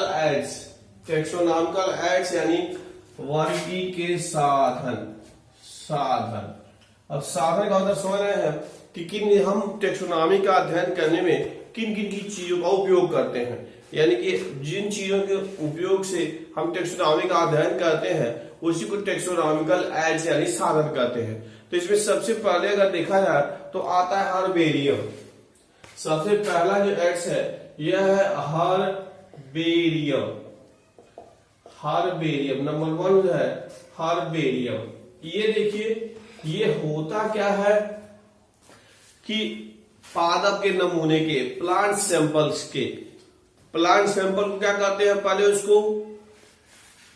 Ads, taxonomical aids यानी वर्गी के साधन। साधन, अब साधन का मतलब समझ रहे हैं कि किन हम टेक्सोनॉमी का अध्ययन करने में किन किन की चीजों का उपयोग करते हैं, यानी कि जिन चीजों के उपयोग से हम टेक्सोनॉमी का अध्ययन करते हैं उसी को टेक्सोनॉमिकल एड्स यानी साधन कहते हैं। तो इसमें सबसे पहले अगर देखा जाए तो आता है हर्बेरियम। सबसे पहला जो एड्स है यह है हर्बेरियम। हर्बेरियम नंबर 1 जो है हर्बेरियम। ये देखिए ये होता क्या है कि पादप के नमूने के, प्लांट सैंपल्स के, प्लांट सैंपल को क्या करते हैं, पहले उसको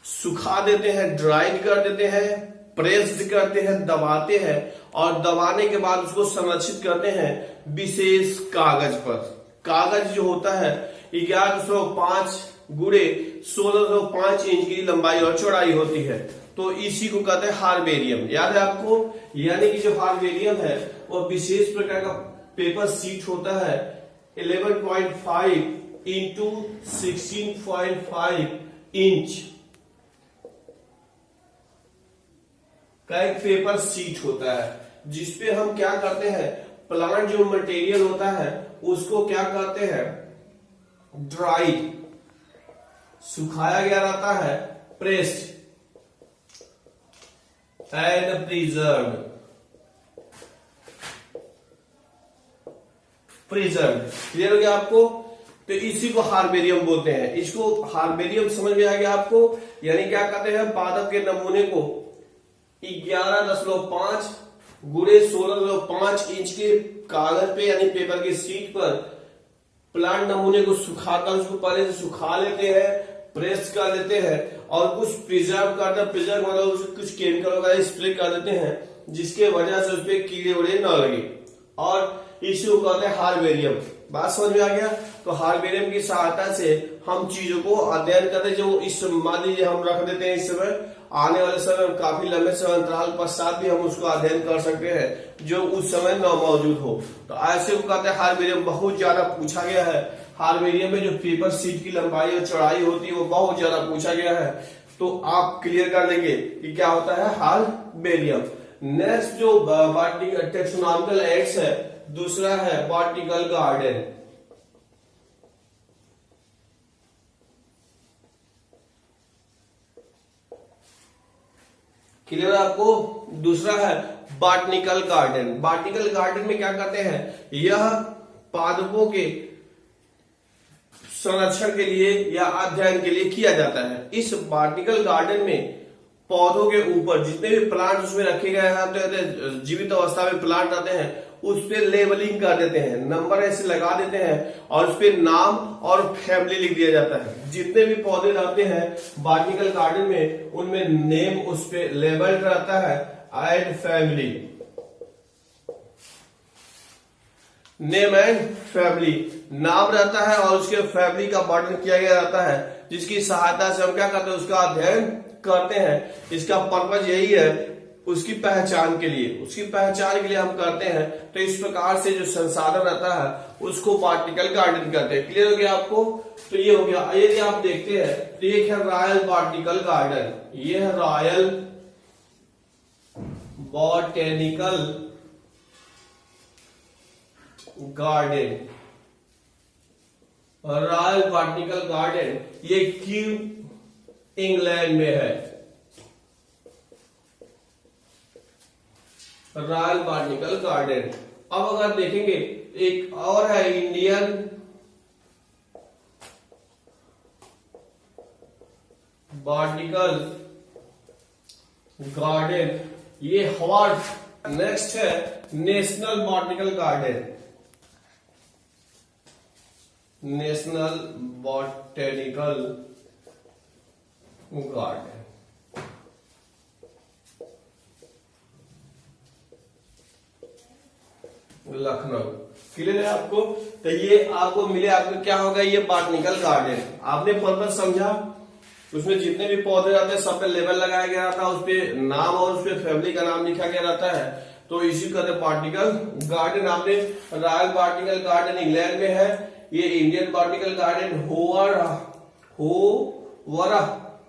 सुखा देते हैं, ड्राइड कर देते हैं, प्रेस्ड करते हैं, दबाते हैं और दबाने के बाद उसको संरक्षित करते हैं विशेष कागज पर। कागज जो होता है 1105 गुणे 1605 इंच की लंबाई और चौड़ाई होती है, तो इसी को कहते हैं हार्बेरियम। याद है आपको, यानी कि जो हार्बेरियम है वो विशेष प्रकार का पेपर सीट होता है 11.5 इंटू 16.5 इंच का एक पेपर सीट होता है, जिसपे हम क्या करते हैं, प्लांट जो मटेरियल होता है उसको क्या करते हैं, ड्राइड, सुखाया गया रहता है, प्रेस्ड एंड प्रिजर्व्ड। क्लियर हो गया आपको? तो इसी को हार्बेरियम बोलते हैं। इसको हार्बेरियम समझ में आ गया आपको? यानी क्या कहते हैं, पादप के नमूने को 11.5 गुणे 16.5 इंच के कागज पे यानी पेपर की शीट पर प्लांट नमूने को सुखाकर उसको पहले से सुखा लेते हैं, प्रेस कर लेते हैं और कुछ प्रिजर्व करते हैं। प्रिजर्व मतलब उसको कुछ केमिकल वगैरह स्प्रे कर देते हैं जिसके वजह से उसपे कीड़े उड़े न लगे, और इसको कहते हैं हार्बेरियम। बात समझ में आ गया? तो हार्बेरियम की सहायता से हम चीजों को अध्ययन करते हैं, जो इस मान लीजिए हम रख देते हैं इस समय, आने वाले समय काफी लंबे समय अंतराल पश्चात भी हम उसको अध्ययन कर सकते हैं जो उस समय न मौजूद हो। तो ऐसे को कहते हैं हार्बेरियम। बहुत ज्यादा पूछा गया है हार्बेरियम में, जो पेपर शीट की लंबाई और चौड़ाई होती है वो बहुत ज्यादा पूछा गया है, तो आप क्लियर कर लेंगे कि क्या होता है हार्बेरियम। नेक्स्ट जो टेक्सोनॉमिकल एड्स है, दूसरा है बॉटनिकल गार्डन। क्लियर है आपको? दूसरा है बॉटनिकल गार्डन। बॉटनिकल गार्डन में क्या करते हैं, यह पादपों के संरक्षण के लिए या अध्ययन के लिए किया जाता है। इस बॉटनिकल गार्डन में पौधों के ऊपर जितने भी प्लांट उसमें रखे गए हैं, जीवित अवस्था में प्लांट आते हैं, उस पे लेबलिंग कर देते हैं, नंबर ऐसे लगा देते हैं और उस पे नाम और फैमिली लिख दिया जाता है। जितने भी पौधे रहते हैं बॉटनिकल गार्डन में उनमें नेम उस पे लेबल्ड रहता है and family, name and family नाम रहता है और उसके फैमिली का वर्णन किया गया रहता है, जिसकी सहायता से हम क्या करते हैं, उसका अध्ययन करते हैं। इसका पर्पज यही है उसकी पहचान के लिए, उसकी पहचान के लिए हम करते हैं। तो इस प्रकार से जो संसाधन रहता है उसको बॉटनिकल गार्डन कहते हैं। क्लियर हो गया आपको? तो ये हो गया। यदि आप देखते हैं तो एक है रॉयल बॉटनिकल गार्डन, ये है royal botanical garden. Royal botanical garden ये क्यू इंग्लैंड में है, रॉयल बॉटनिकल गार्डन। अब अगर देखेंगे एक और है इंडियन बॉटनिकल गार्डन, ये हॉट। नेक्स्ट है national botanical garden, national botanical garden. Lucknow. Clear है आपको? तो ये आपको मिले, आपको क्या होगा, ये बॉटनिकल गार्डन। आपने पर्पज समझा? उसमें जितने भी पौधे रहते हैं सब पे लेबल लगाया गया रहता है, उस पे नाम और उस पे फैमिली का नाम लिखा गया रहता है, तो इसी कहते हैं बॉटनिकल गार्डन। आपने रॉयल बॉटनिकल गार्डन इंग्लैंड में है, ये Indian botanical garden Hovra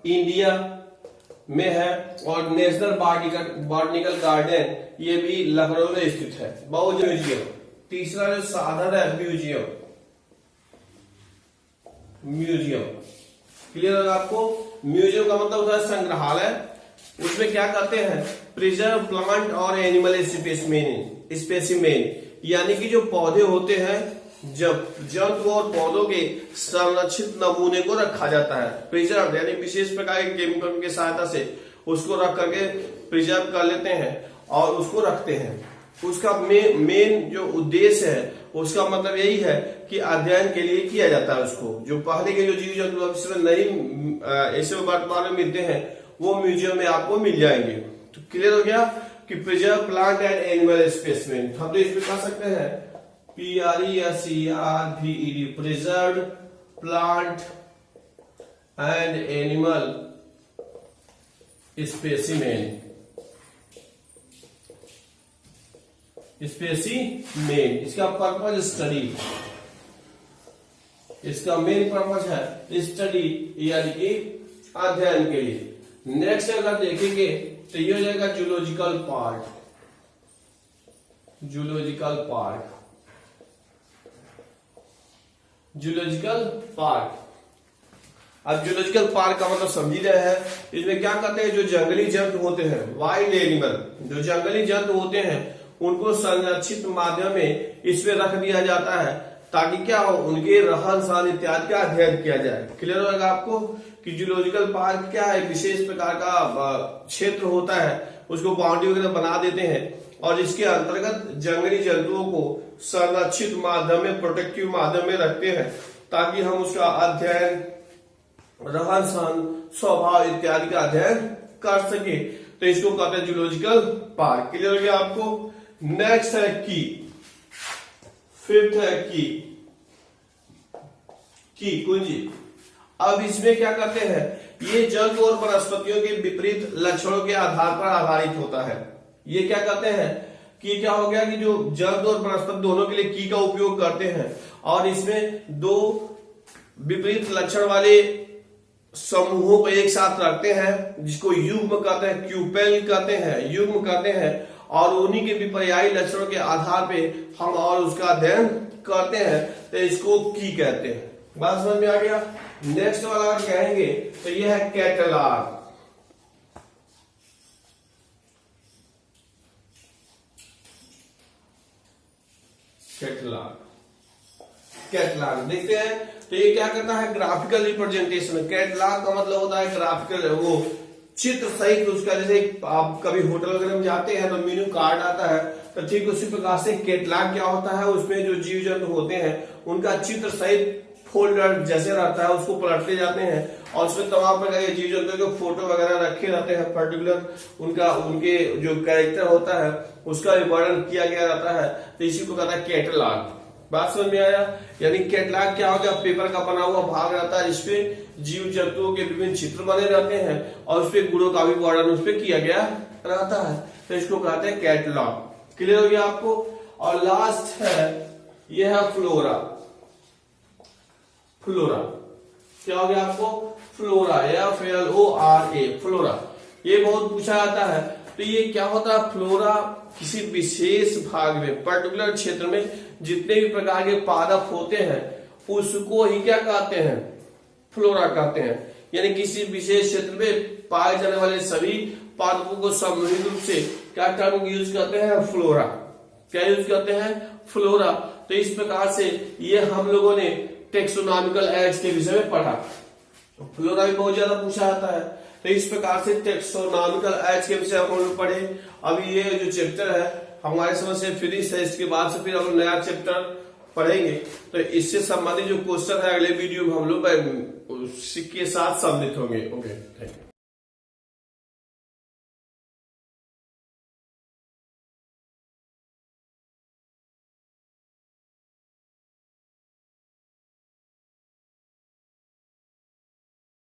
India में है, और नेशनल बॉटनिकल गार्डन ये भी लखनऊ में स्थित है। बहुत म्यूजियम। तीसरा जो साधन है म्यूजियम। म्यूजियम क्लियर होगा आपको। म्यूजियम का मतलब होता है संग्रहालय। उसमें क्या करते हैं, प्रिजर्व प्लांट और एनिमल स्पेसिमेन, यानी कि जो पौधे होते हैं, जब जंतु और पौधों के संरक्षित नमूने को रखा जाता है। प्रिजर्व यानी विशेष प्रकार के केमिकल की सहायता से उसको रख करके प्रिजर्व कर लेते हैं और उसको रखते हैं। उसका मेन जो उद्देश्य है उसका मतलब यही है कि अध्ययन के लिए किया जाता है उसको। जो पहले के जो जीव जंतु भविष्य में नहीं ऐसे वर्तमान में मिलते हैं वो म्यूजियम में आपको मिल जाएंगे। तो क्लियर हो गया कि preserve plant and animal specimen. हम तो इसमें कह सकते हैं PRESERVED preserve plant and animal specimen. Specimen इसका पर्पज स्टडी, इसका मेन पर्पज है स्टडी यानी कि अध्ययन के लिए। नेक्स्ट अगर देखेंगे तो ये हो जाएगा zoological part. Zoological part, zoological park. अब जूलॉजिकल पार्क का मतलब समझ ही रहे हैं। इसमें क्या करते हैं, जो जंगली जंतु होते हैं, वाइल्ड एनिमल, जो जंगली जंतु होते हैं उनको संरक्षित माध्यम में इसमें रख दिया जाता है ताकि क्या हो, उनके रहन सहन इत्यादि का अध्ययन किया जाए। क्लियर होगा आपको कि जूलॉजिकल पार्क क्या है, विशेष प्रकार का क्षेत्र होता है, उसको बाउंड्री वगैरह बना देते हैं और इसके अंतर्गत जंगली जंतुओं को संरक्षित माध्यम में, प्रोटेक्टिव माध्यम में रखते हैं ताकि हम उसका अध्ययन, रहन सहन, स्वभाव इत्यादि का अध्ययन कर सके। तो इसको कहते हैं जूलॉजिकल पार्क। क्लियर हो गया आपको। नेक्स्ट है की, फिफ्थ है की कुंजी। अब इसमें क्या करते हैं, ये जंतु और वनस्पतियों के विपरीत लक्षणों के आधार पर आधारित होता है। ये क्या करते हैं कि क्या हो गया कि जो जंतु और वनस्पति दोनों के लिए की का उपयोग करते हैं और इसमें दो विपरीत लक्षण वाले समूहों को एक साथ रखते हैं जिसको युग्म कहते हैं, क्यूपेल कहते हैं, युग्म कहते हैं, और उन्हीं के विपर्यायी लक्षणों के आधार पे हम और उसका अध्ययन करते हैं तो इसको की कहते हैं। बात समझ में आ गया। नेक्स्ट वाला अगर कहेंगे तो यह है कैटलॉग। कैटलॉग, कैटलॉग देखते हैं तो ये क्या करता है, ग्राफिकल रिप्रेजेंटेशन। कैटलॉग का मतलब होता है ग्राफिकल, वो चित्र सहित उसका। जैसे आप कभी होटल वगैरह में जाते हैं तो मेन्यू कार्ड आता है, तो ठीक उसी प्रकार से कैटलॉग क्या होता है, उसमें जो जीव जंतु होते हैं उनका चित्र सहित फोल्डर जैसे रहता है उसको पलटते जाते हैं और उसमें तमाम प्रकार के जीव जंतु के फोटो वगैरह रखे रहते हैं। पर्टिकुलर उनका, उनके जो कैरेक्टर होता है उसका विवरण किया गया रहता है, तो इसी को कहता है कैटलॉग। बात समझ में आया। यानी कैटलॉग क्या होगा, पेपर का बना हुआ भाग रहता है जिसपे जीव जंतुओं के विभिन्न चित्र बने रहते हैं और उसपे गुणों का भी वर्णन उसपे किया गया रहता है, तो इसको कहते हैं कैटलॉग। क्लियर हो गया आपको। और लास्ट है यह है फ्लोरा। फ्लोरा क्या हो गया आपको, फ्लोरा, FLORA, फ्लोरा। ये बहुत पूछा जाता है। तो ये क्या होता है, फ्लोरा किसी विशेष भाग में, पर्टिकुलर क्षेत्र में जितने भी प्रकार के पादप होते हैं उसको ही क्या कहते हैं, फ्लोरा कहते हैं। यानी किसी विशेष क्षेत्र में पाए जाने वाले सभी पादपों को सम्मिलित रूप से क्या टर्म यूज करते हैं, फ्लोरा। क्या यूज करते हैं, फ्लोरा। तो इस प्रकार से ये हम लोगों ने टेक्सोनॉमिकल एड्स के विषय में पढ़ा। फ्लोरा भी बहुत ज्यादा पूछा जाता है। तो इस प्रकार से टेक्सोनॉमिकल एड्स के विषय हम लोग पढ़े। अभी ये जो चैप्टर है हमारे समझ से फिनिश है। इसके बाद से फिर हम लोग नया चैप्टर पढ़ेंगे। तो इससे संबंधित जो क्वेश्चन है अगले वीडियो में हम लोग के साथ सम्मिलित होंगे। Okay, thank you.